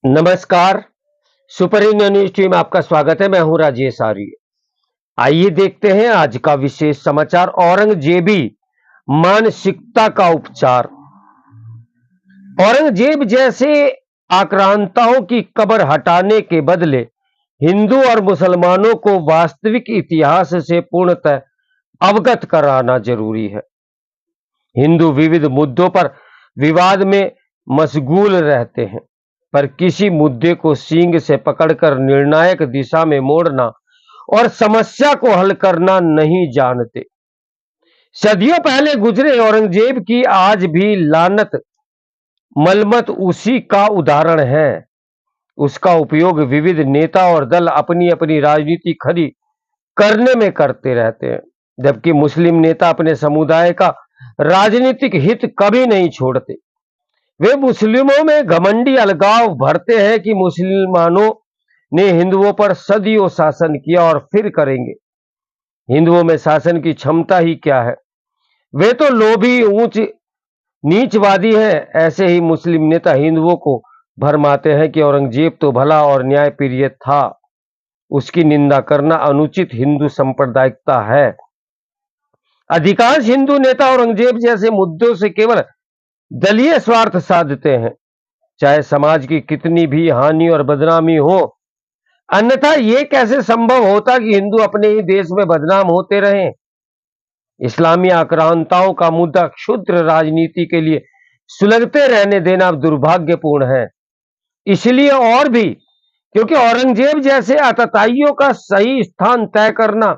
नमस्कार। Super India news team में आपका स्वागत है। मैं हूं राजेश आर्य। आइए देखते हैं आज का विशेष समाचार। औरंगजेबी मानसिकता का उपचार। औरंगजेब जैसे आक्रांताओं की कब्र हटाने के बदले हिंदू और मुसलमानों को वास्तविक इतिहास से पूर्णतः अवगत कराना जरूरी है। हिंदू विविध मुद्दों पर विवाद में मशगूल रहते हैं, पर किसी मुद्दे को सींग से पकड़कर निर्णायक दिशा में मोड़ना और समस्या को हल करना नहीं जानते। सदियों पहले गुजरे औरंगजेब की आज भी लानत मलमत उसी का उदाहरण है। उसका उपयोग विविध नेता और दल अपनी अपनी राजनीति खड़ी करने में करते रहते हैं, जबकि मुस्लिम नेता अपने समुदाय का राजनीतिक हित कभी नहीं छोड़ते। वे मुस्लिमों में घमंडी अलगाव भरते हैं कि मुसलमानों ने हिंदुओं पर सदियों शासन किया और फिर करेंगे। हिंदुओं में शासन की क्षमता ही क्या है? वे तो लोभी ऊंच नीचवादी हैं। ऐसे ही मुस्लिम नेता हिंदुओं को भरमाते हैं कि औरंगजेब तो भला और न्यायप्रिय था, उसकी निंदा करना अनुचित हिंदू सांप्रदायिकता है। अधिकांश हिंदू नेता औरंगजेब जैसे मुद्दों से केवल दलीय स्वार्थ साधते हैं, चाहे समाज की कितनी भी हानि और बदनामी हो। अन्यथा यह कैसे संभव होता कि हिंदू अपने ही देश में बदनाम होते रहें? इस्लामी आक्रांताओं का मुद्दा क्षुद्र राजनीति के लिए सुलगते रहने देना दुर्भाग्यपूर्ण है। इसलिए और भी क्योंकि औरंगजेब जैसे आतताइयों का सही स्थान तय करना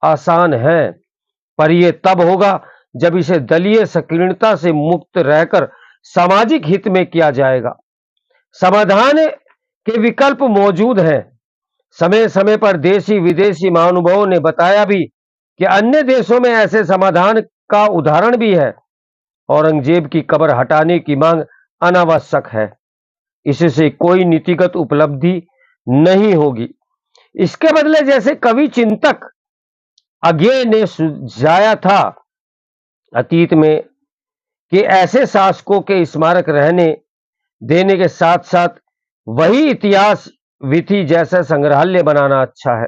आसान है, पर यह तब होगा जब इसे दलीय संकीर्णता से मुक्त रहकर सामाजिक हित में किया जाएगा। समाधान के विकल्प मौजूद हैं। समय समय पर देशी विदेशी महानुभावों ने बताया भी कि अन्य देशों में ऐसे समाधान का उदाहरण भी है। औरंगजेब की कब्र हटाने की मांग अनावश्यक है। इससे कोई नीतिगत उपलब्धि नहीं होगी। इसके बदले जैसे कवि चिंतक अज्ञे ने सुझाया था अतीत में कि ऐसे शासकों के स्मारक रहने देने के साथ साथ वही इतिहास विधि जैसा संग्रहालय बनाना अच्छा है,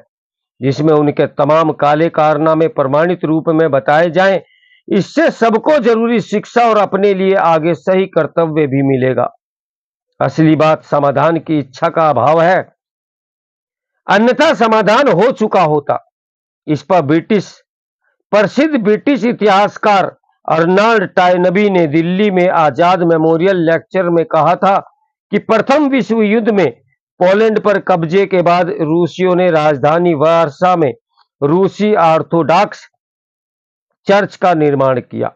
जिसमें उनके तमाम काले कारनामे प्रमाणित रूप में बताए जाएं। इससे सबको जरूरी शिक्षा और अपने लिए आगे सही कर्तव्य भी मिलेगा। असली बात समाधान की इच्छा का अभाव है, अन्यथा समाधान हो चुका होता। इस पर प्रसिद्ध ब्रिटिश इतिहासकार अर्नाल्ड टायनबी ने दिल्ली में आजाद मेमोरियल लेक्चर में कहा था कि प्रथम विश्व युद्ध में पोलैंड पर कब्जे के बाद रूसियों ने राजधानी वार्सा में रूसी ऑर्थोडॉक्स चर्च का निर्माण किया,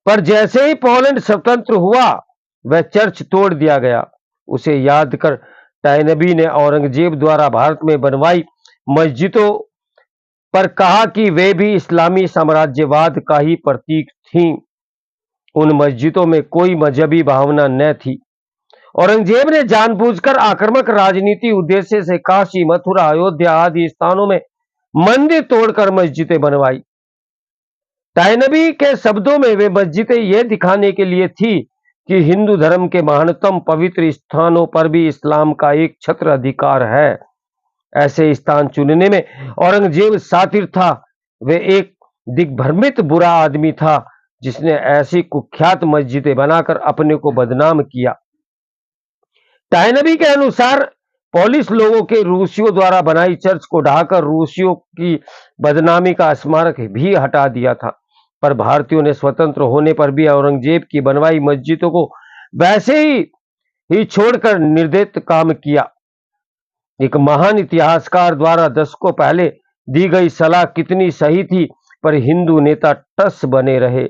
पर जैसे ही पोलैंड स्वतंत्र हुआ वह चर्च तोड़ दिया गया। उसे याद कर टायनबी ने औरंगजेब द्वारा भारत में बनवाई मस्जिदों पर कहा कि वे भी इस्लामी साम्राज्यवाद का ही प्रतीक थीं। उन मस्जिदों में कोई मजहबी भावना न थी। औरंगजेब ने जानबूझकर आक्रामक राजनीति उद्देश्य से काशी, मथुरा, अयोध्या आदि स्थानों में मंदिर तोड़कर मस्जिदें बनवाई। टायनबी के शब्दों में वे मस्जिदें यह दिखाने के लिए थी कि हिंदू धर्म के महानतम पवित्र स्थानों पर भी इस्लाम का एक छत्र अधिकार है। ऐसे स्थान चुनने में औरंगजेब शातिर था। वे एक दिग्भ्रमित बुरा आदमी था जिसने ऐसी कुख्यात मस्जिदें बनाकर अपने को बदनाम किया। टायनबी के अनुसार पोलिश लोगों के रूसियों द्वारा बनाई चर्च को ढाकर रूसियों की बदनामी का स्मारक भी हटा दिया था, पर भारतीयों ने स्वतंत्र होने पर भी औरंगजेब की बनवाई मस्जिदों को वैसे ही छोड़कर निर्दयी काम किया। एक महान इतिहासकार द्वारा दशकों पहले दी गई सलाह कितनी सही थी, पर हिंदू नेता टस बने रहे।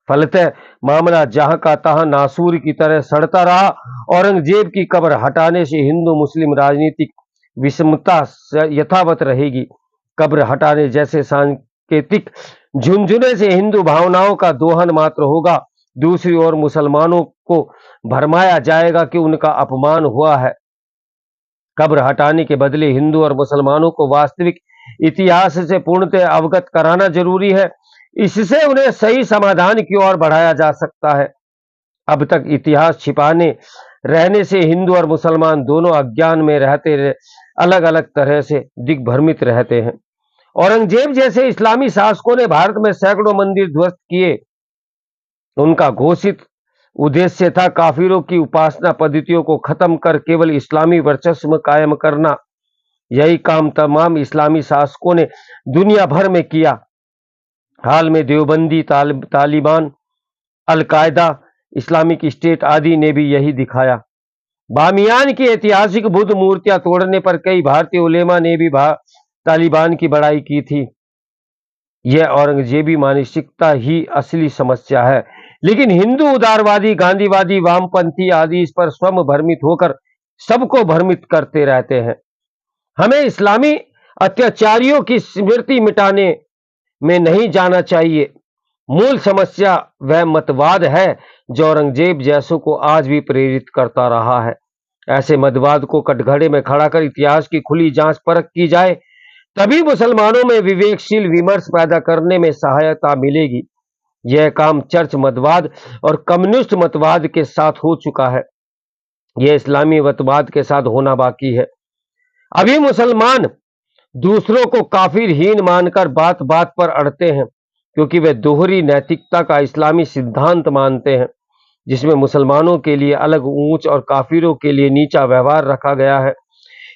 फलतः मामला जहां का तहां नासूर की तरह सड़ता रहा। औरंगजेब की कब्र हटाने से हिंदू मुस्लिम राजनीतिक विषमता यथावत रहेगी। कब्र हटाने जैसे सांकेतिक झुंझुने से हिंदू भावनाओं का दोहन मात्र होगा। दूसरी ओर मुसलमानों को भरमाया जाएगा कि उनका अपमान हुआ है। कब्र हटाने के बदले हिंदू और मुसलमानों को वास्तविक इतिहास से पूर्णतः अवगत कराना जरूरी है। इससे उन्हें सही समाधान की ओर बढ़ाया जा सकता है। अब तक इतिहास छिपाने रहने से हिंदू और मुसलमान दोनों अज्ञान में रहते अलग अलग तरह से दिग्भ्रमित रहते हैं। औरंगजेब जैसे इस्लामी शासकों ने भारत में सैकड़ों मंदिर ध्वस्त किए। उनका घोषित उद्देश्य था काफिरों की उपासना पद्धतियों को खत्म कर केवल इस्लामी वर्चस्व कायम करना। यही काम तमाम इस्लामी शासकों ने दुनिया भर में किया। हाल में Deobandi, Taliban, al Qaeda, Islamic state आदि ने भी यही दिखाया। बामियान की ऐतिहासिक बुद्ध मूर्तियां तोड़ने पर कई भारतीय उलेमा ने भी तालिबान की बड़ाई की थी। यह औरंगजेबी मानसिकता ही असली समस्या है, लेकिन हिंदू उदारवादी, गांधीवादी, वामपंथी आदि इस पर स्वयं भ्रमित होकर सबको भ्रमित करते रहते हैं। हमें इस्लामी अत्याचारियों की स्मृति मिटाने में नहीं जाना चाहिए। मूल समस्या वह मतवाद है जो औरंगजेब जैसों को आज भी प्रेरित करता रहा है। ऐसे मतवाद को कटघरे में खड़ा कर इतिहास की खुली जांच परख की जाए, तभी मुसलमानों में विवेकशील विमर्श पैदा करने में सहायता मिलेगी। यह काम चर्च मतवाद और कम्युनिस्ट मतवाद के साथ हो चुका है, यह इस्लामी मतवाद के साथ होना बाकी है। अभी मुसलमान दूसरों को काफिरहीन मानकर बात बात पर अड़ते हैं, क्योंकि वे दोहरी नैतिकता का इस्लामी सिद्धांत मानते हैं, जिसमें मुसलमानों के लिए अलग ऊंच और काफिरों के लिए नीचा व्यवहार रखा गया है।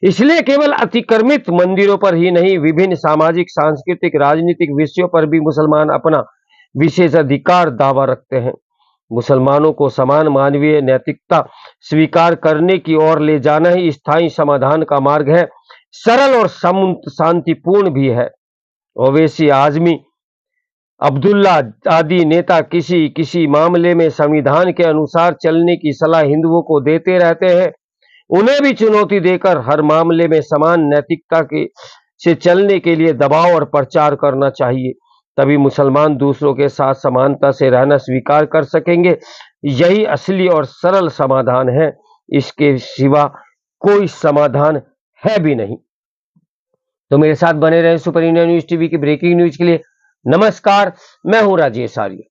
इसलिए केवल अतिक्रमित मंदिरों पर ही नहीं, विभिन्न सामाजिक, सांस्कृतिक, राजनीतिक विषयों पर भी मुसलमान अपना विशेषाधिकार दावा रखते हैं। मुसलमानों को समान मानवीय नैतिकता स्वीकार करने की ओर ले जाना ही स्थायी समाधान का मार्ग है, सरल और शांतिपूर्ण भी है। ओवैसी आजमी, अब्दुल्ला आदि नेता किसी किसी मामले में संविधान के अनुसार चलने की सलाह हिंदुओं को देते रहते हैं। उन्हें भी चुनौती देकर हर मामले में समान नैतिकता से चलने के लिए दबाव और प्रचार करना चाहिए, तभी मुसलमान दूसरों के साथ समानता से रहना स्वीकार कर सकेंगे। यही असली और सरल समाधान है, इसके सिवा कोई समाधान है भी नहीं। तो मेरे साथ बने रहें सुपर इंडिया न्यूज टीवी की ब्रेकिंग न्यूज के लिए। नमस्कार, मैं हूं राजेश आर्य।